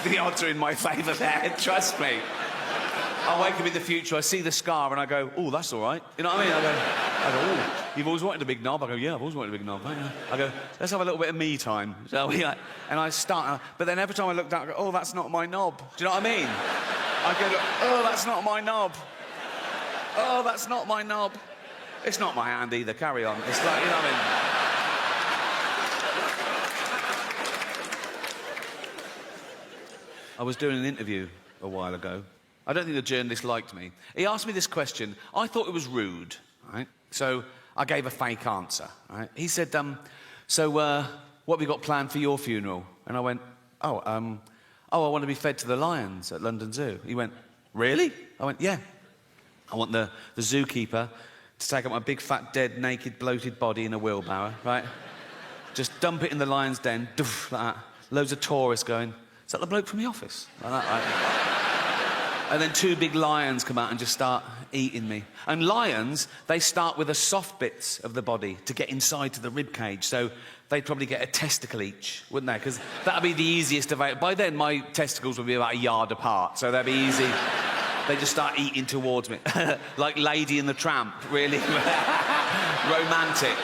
The odds are in my favour there, trust me. I wake up in the future, I see the scar, and I go, oh, that's all right. You know what I mean? I go, oh, you've always wanted a big knob? I go, yeah, I've always wanted a big knob. I go, let's have a little bit of me time, shall we? And I start, but then every time I look down, I go, oh, that's not my knob. Do you know what I mean? I go, oh, that's not my knob. Oh, that's not my knob. It's not my hand either, carry on. It's like, you know what I mean? I was doing an interview a while ago. I don't think the journalist liked me. He asked me this question. I thought it was rude, right? So I gave a fake answer, right? He said, so what have you got planned for your funeral? And I went, I want to be fed to the lions at London Zoo. He went, really? I went, yeah. I want the zookeeper to take up my big, fat, dead, naked, bloated body in a wheelbarrow, right? Just dump it in the lion's den, doof, like that. Loads of tourists going, is that the bloke from The Office? Like that, right? And then 2 big lions come out and just start eating me. And lions, they start with the soft bits of the body to get inside to the rib cage. So they'd probably get a testicle each, wouldn't they? Because that'd be the easiest of it. By then, my testicles would be about a yard apart, so that'd be easy. They just start eating towards me. Like Lady and the Tramp, really romantic.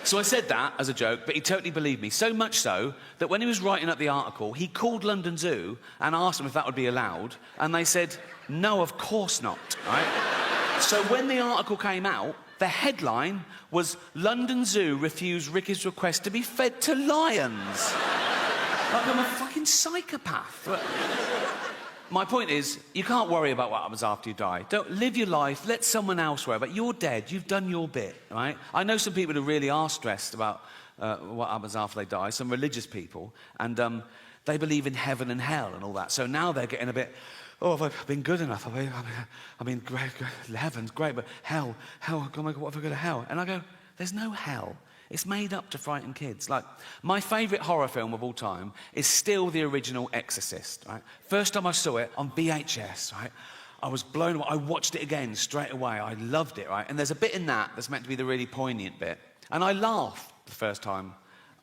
So I said that as a joke, but he totally believed me. So much so that when he was writing up the article, he called London Zoo and asked them if that would be allowed, and they said, no, of course not, right? So when the article came out, the headline was, London Zoo refused Ricky's request to be fed to lions. Like I'm a fucking psychopath. My point is, you can't worry about what happens after you die. Don't live your life, let someone else worry about it. You're dead, you've done your bit, right? I know some people who really are stressed about what happens after they die, some religious people, and they believe in heaven and hell and all that. So now they're getting a bit, oh, have I been good enough? I mean, great, heaven's great, but hell, oh my God, what if I go to hell? And I go, there's no hell. It's made up to frighten kids. Like, my favourite horror film of all time is still the original Exorcist, right? First time I saw it on VHS, right? I was blown away. I watched it again straight away. I loved it, right? And there's a bit in that that's meant to be the really poignant bit. And I laughed the first time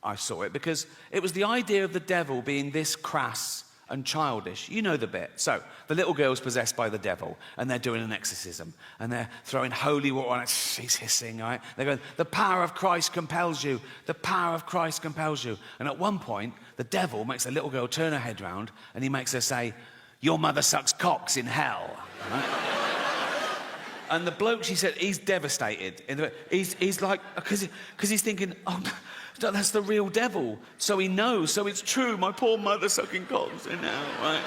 I saw it because it was the idea of the devil being this crass and childish. You know the bit. So, the little girl's possessed by the devil, and they're doing an exorcism, and they're throwing holy water on it. She's hissing, right? They're going, the power of Christ compels you. The power of Christ compels you. And at one point, the devil makes the little girl turn her head round, and he makes her say, your mother sucks cocks in hell. Right? And the bloke, she said, he's devastated. He's like, because he's thinking, oh, that's the real devil. So he knows, so it's true, my poor mother sucking cocks in hell, right?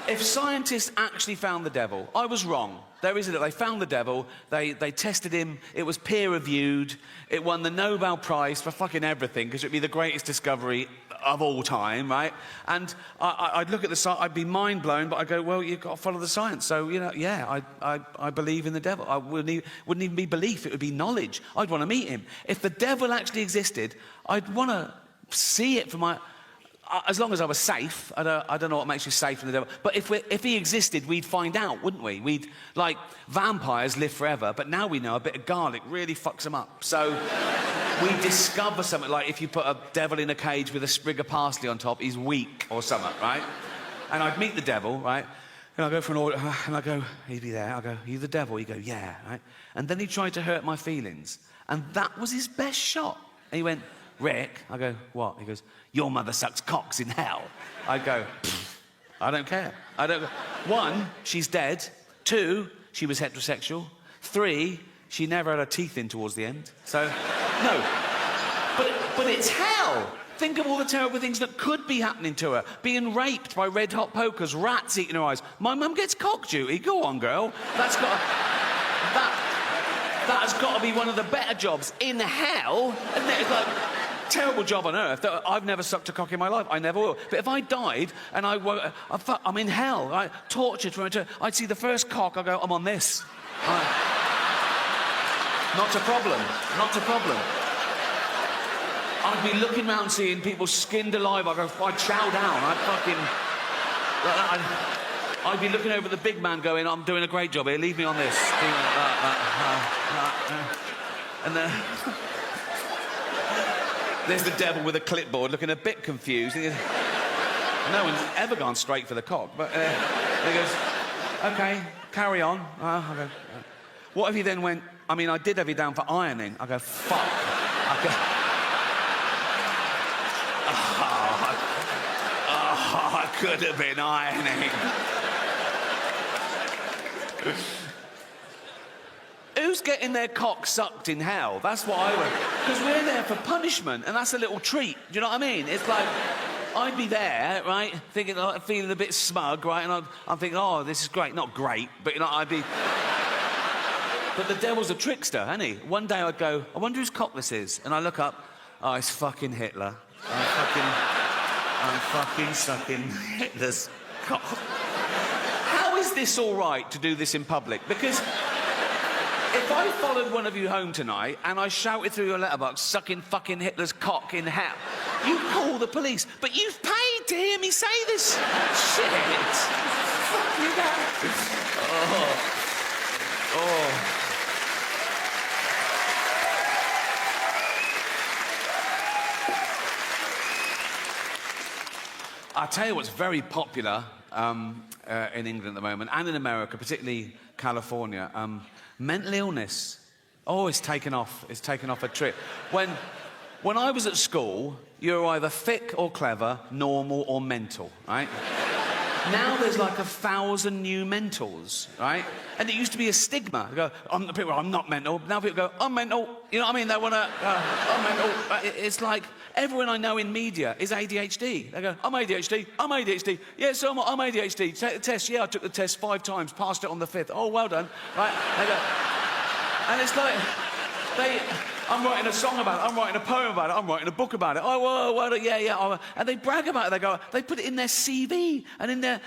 If scientists actually found the devil, I was wrong. They found the devil, they tested him, it was peer-reviewed, it won the Nobel Prize for fucking everything, because it would be the greatest discovery of all time, right? And I'd look at the science, I'd be mind-blown, but I'd go, well, you've got to follow the science. So, you know, yeah, I believe in the devil. I wouldn't even be belief, it would be knowledge. I'd want to meet him. If the devil actually existed, I'd want to see it for my... As long as I was safe. I don't know what makes you safe from the devil. But if he existed, we'd find out, wouldn't we? We'd, like, vampires live forever, but now we know a bit of garlic really fucks them up. So we discover something, like if you put a devil in a cage with a sprig of parsley on top, he's weak or something, right? And I'd meet the devil, right? And I'd go for an order, and I'd go, he'd be there. I'd go, are you the devil? He'd go, yeah, right? And then he tried to hurt my feelings. And that was his best shot. And he went, Rick, I go, what? He goes, your mother sucks cocks in hell. I go, I don't care. I don't. 1, she's dead. 2, she was heterosexual. 3, she never had her teeth in towards the end. So, no. But it's hell. Think of all the terrible things that could be happening to her. Being raped by red-hot pokers, rats eating her eyes. My mum gets cock duty. Go on, girl. That has got to be one of the better jobs in hell. And it's like... terrible job on earth. I've never sucked a cock in my life. I never will. But if I died and I'm in hell, right? Tortured for eternity, I'd see the first cock, I go, I'm on this. Not a problem. Not a problem. I'd be looking round seeing people skinned alive. I'd chow down. I'd be looking over the big man going, I'm doing a great job here. Leave me on this. And then... There's the devil with a clipboard looking a bit confused. No one's ever gone straight for the cock, but he goes, OK, carry on. I go, what if you then went, I mean, I did have you down for ironing. I go, fuck. I go, I could have been ironing. Who's getting their cock sucked in hell? That's what I would. Because we're there for punishment, and that's a little treat. Do you know what I mean? It's like, I'd be there, right, thinking, feeling a bit smug, right, and I'm thinking, oh, this is great. Not great, but, you know, I'd be... But the devil's a trickster, isn't he? One day I'd go, I wonder whose cock this is. And I look up, oh, it's fucking Hitler. I'm fucking sucking Hitler's cock. How is this all right to do this in public? Because if I followed one of you home tonight and I shouted through your letterbox, sucking fucking Hitler's cock in hell, you'd call the police. But you've paid to hear me say this shit. Fuck you guys. Oh. I'll tell you what's very popular in England at the moment, and in America, particularly California. Mental illness. Oh, it's taken off. It's taken off a trip. When I was at school, you were either thick or clever, normal or mental, right? Now there's like 1,000 new mentals, right? And it used to be a stigma. They go, I'm not mental. Now people go, I'm mental. You know what I mean? They want to, I'm mental. It's like everyone I know in media is ADHD. They go, I'm ADHD. I'm ADHD. Yeah, so I'm ADHD. Take the test. Yeah, I took the test 5 times. Passed it on the 5th. Oh, well done. Right? They go, and it's like, I'm writing a song about it, I'm writing a poem about it, I'm writing a book about it. Oh, well, yeah. And they brag about it. They put it in their CV and in their...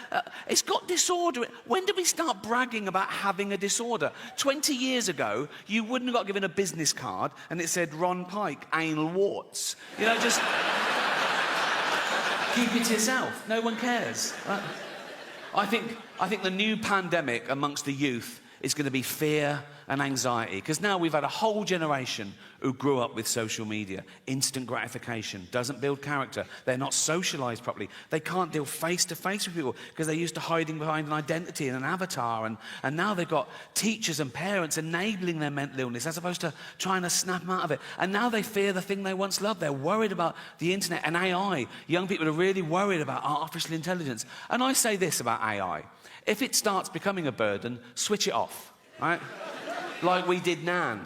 it's got disorder. When did we start bragging about having a disorder? 20 years ago, you wouldn't have got given a business card and it said Ron Pike, anal warts. You know, just... keep it to yourself. No one cares. I think the new pandemic amongst the youth is going to be fear and anxiety, because now we've had a whole generation who grew up with social media. Instant gratification doesn't build character. They're not socialised properly. They can't deal face-to-face with people because they're used to hiding behind an identity and an avatar, and now they've got teachers and parents enabling their mental illness as opposed to trying to snap them out of it. And now they fear the thing they once loved. They're worried about the internet and AI. Young people are really worried about artificial intelligence. And I say this about AI. If it starts becoming a burden, switch it off, right? Like we did Nan.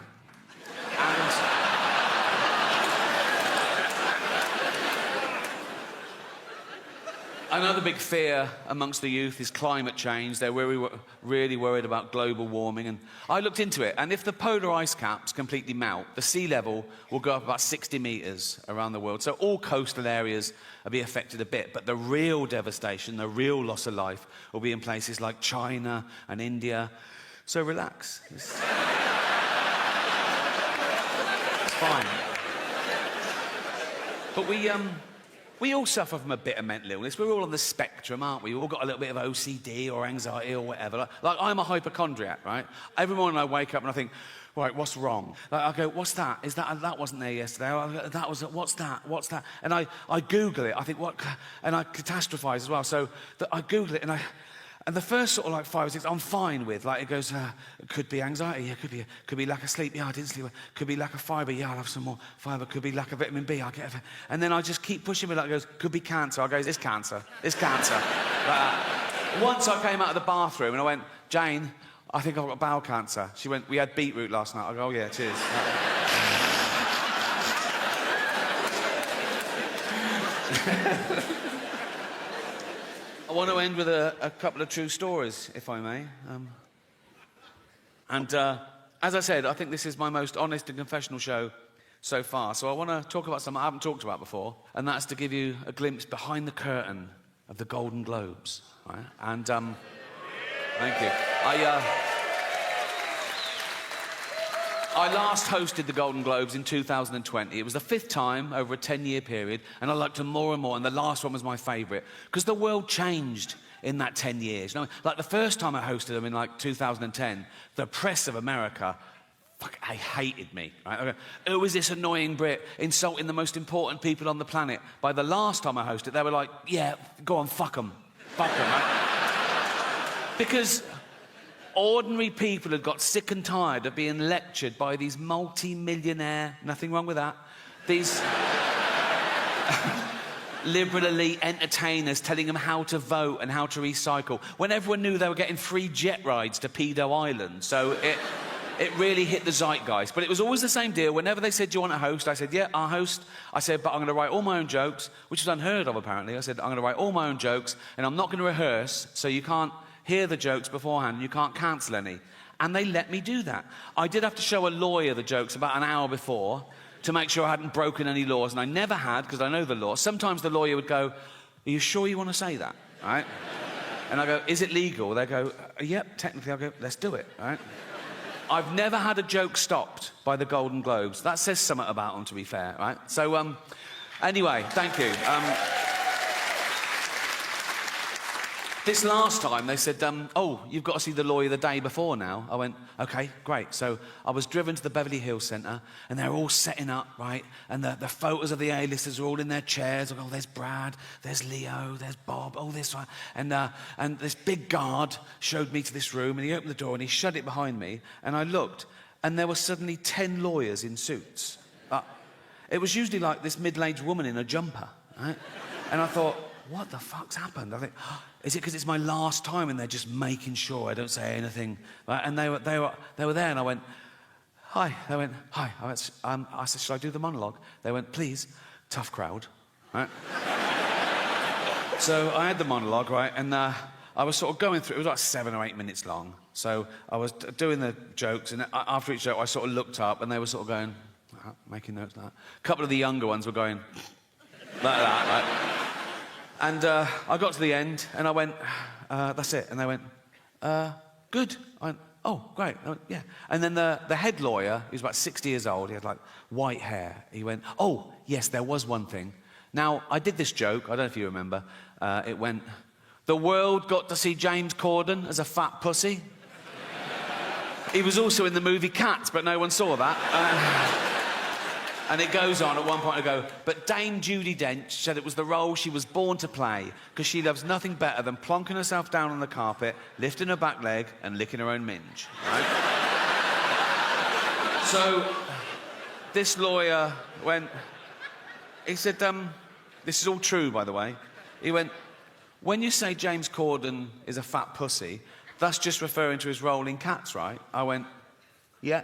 And another big fear amongst the youth is climate change. They're really worried about global warming. And I looked into it, and if the polar ice caps completely melt, the sea level will go up about 60 metres around the world. So all coastal areas will be affected a bit. But the real devastation, the real loss of life, will be in places like China and India. So relax. It's fine. But we all suffer from a bit of mental illness. We're all on the spectrum, aren't we? We've all got a little bit of OCD or anxiety or whatever. Like I'm a hypochondriac, right? Every morning I wake up and I think, right, what's wrong? Like, I go, what's that? That wasn't there yesterday. What's that? And I Google it. I think, what? And I catastrophize as well. So I Google it and the first sort of like 5 or 6, I'm fine with. Like, it goes, it could be anxiety, yeah, could be lack of sleep, yeah, I didn't sleep. Could be lack of fibre, yeah, I'll have some more fibre. Could be lack of vitamin B, I'll get it. And then I just keep pushing it, like, it goes, could be cancer. I go, it's cancer. Once I came out of the bathroom and I went, Jane, I think I've got bowel cancer. She went, we had beetroot last night. I go, oh, yeah, cheers. I want to end with a couple of true stories, if I may. As I said, I think this is my most honest and confessional show so far. So I want to talk about something I haven't talked about before, and that's to give you a glimpse behind the curtain of the Golden Globes. Right? And thank you. I last hosted the Golden Globes in 2020. It was the 5th time over a 10-year period, and I liked them more and more, and the last one was my favourite, because the world changed in that 10 years. You know, like the first time I hosted them in like 2010, the press of America fuck, I hated me. Right? I go, who is this annoying Brit insulting the most important people on the planet? By the last time I hosted, they were like, yeah, go on, fuck them. Fuck them, right? Because ordinary people had got sick and tired of being lectured by these multi-millionaire, nothing wrong with that, these liberal elite entertainers telling them how to vote and how to recycle, when everyone knew they were getting free jet rides to Pedo Island. So it really hit the zeitgeist. But it was always the same deal. Whenever they said, do you want to host? I said, yeah, I'll host. I said, but I'm going to write all my own jokes, which is unheard of, apparently. I said, I'm going to write all my own jokes, and I'm not going to rehearse, so you can't hear the jokes beforehand, and you can't cancel any. And they let me do that. I did have to show a lawyer the jokes about an hour before to make sure I hadn't broken any laws, and I never had, because I know the law. Sometimes the lawyer would go, are you sure you want to say that? Right? And I go, is it legal? They go, yep, technically. I go, let's do it. Right? I've never had a joke stopped by the Golden Globes. That says something about them, to be fair, right? So, anyway, thank you. This last time, they said, oh, you've got to see the lawyer the day before now. I went, OK, great. So I was driven to the Beverly Hills Centre, and they're all setting up, right? And the photos of the A-listers are all in their chairs. I go, oh, there's Brad, there's Leo, there's Bob, oh, this one. And this big guard showed me to this room, and he opened the door, and he shut it behind me. And I looked, and there were suddenly 10 lawyers in suits. It was usually like this middle-aged woman in a jumper, right? And I thought, what the fuck's happened? I think, oh, is it because it's my last time and they're just making sure I don't say anything? Right? And they were there, and I went, hi. They went, hi. I said, should I do the monologue? They went, please. Tough crowd. Right? So I had the monologue, right? And I was sort of going through, it was like 7 or 8 minutes long. So I was doing the jokes, and after each joke, I sort of looked up, and they were sort of going, making notes like that. A couple of the younger ones were going, like that, right? And I got to the end, and I went, that's it. And they went, good. I went, oh, great. I went, yeah. And then the head lawyer, he was about 60 years old, he had like white hair. He went, oh, yes, there was one thing. Now, I did this joke, I don't know if you remember. It went, the world got to see James Corden as a fat pussy. He was also in the movie Cats, but no one saw that. And it goes on, at one point I go, but Dame Judi Dench said it was the role she was born to play because she loves nothing better than plonking herself down on the carpet, lifting her back leg and licking her own minge. Right? So this lawyer went, he said, this is all true, by the way. He went, when you say James Corden is a fat pussy, that's just referring to his role in Cats, right? I went, yeah.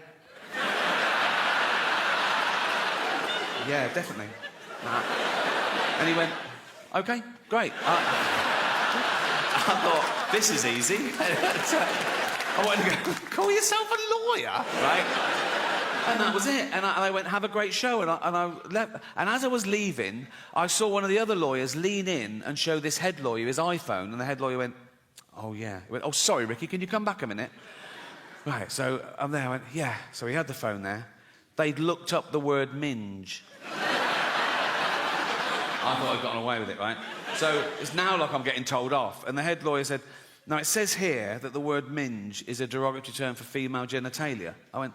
Yeah, definitely. And he went, OK, great. I thought, this is easy. I wanted to go, call yourself a lawyer, right? And that was it. And I went, have a great show. And I left. And as I was leaving, I saw one of the other lawyers lean in and show this head lawyer his iPhone. And the head lawyer went, oh, yeah. He went, oh, sorry, Ricky, can you come back a minute? Right, so I'm there. I went, yeah. So he had the phone there. They'd looked up the word minge. I thought I'd gotten away with it, right? So it's now like I'm getting told off. And the head lawyer said, now it says here that the word minge is a derogatory term for female genitalia. I went,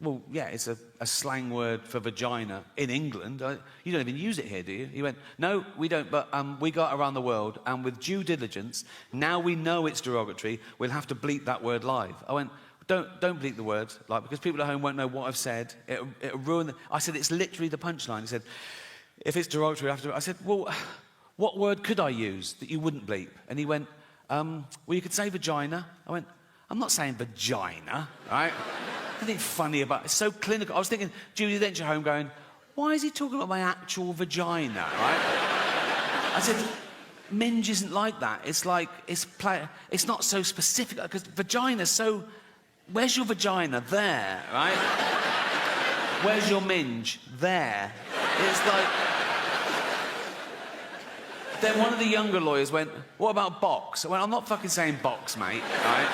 well, yeah, it's a slang word for vagina in England. You don't even use it here, do you? He went, no, we don't, but we got around the world, and with due diligence, now we know it's derogatory, we'll have to bleep that word live. I went, don't bleep the word, like, because people at home won't know what I've said. It'll ruin the... I said, it's literally the punchline. He said, if it's derogatory, I have to... I said, well, what word could I use that you wouldn't bleep? And he went, well, you could say vagina. I went, I'm not saying vagina, right? Nothing funny about it. It's so clinical. I was thinking, Judi Dench at home going, why is he talking about my actual vagina, right? I said, minge isn't like that. It's like, it's not so specific, because vagina's so... Where's your vagina? There, right? Where's your minge? There. It's like... Then one of the younger lawyers went, what about box? I went, I'm not fucking saying box, mate, right?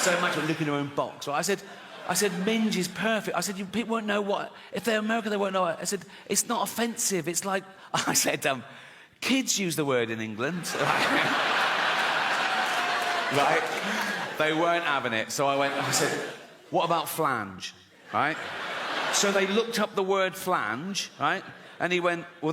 So much for looking at your own box, right? I said, minge is perfect. I said, people won't know what... If they're American, they won't know it. I said, it's not offensive. It's like... I said, kids use the word in England. Right? They weren't having it. So I said, what about flange? right? So they looked up the word flange, right? And he went, well,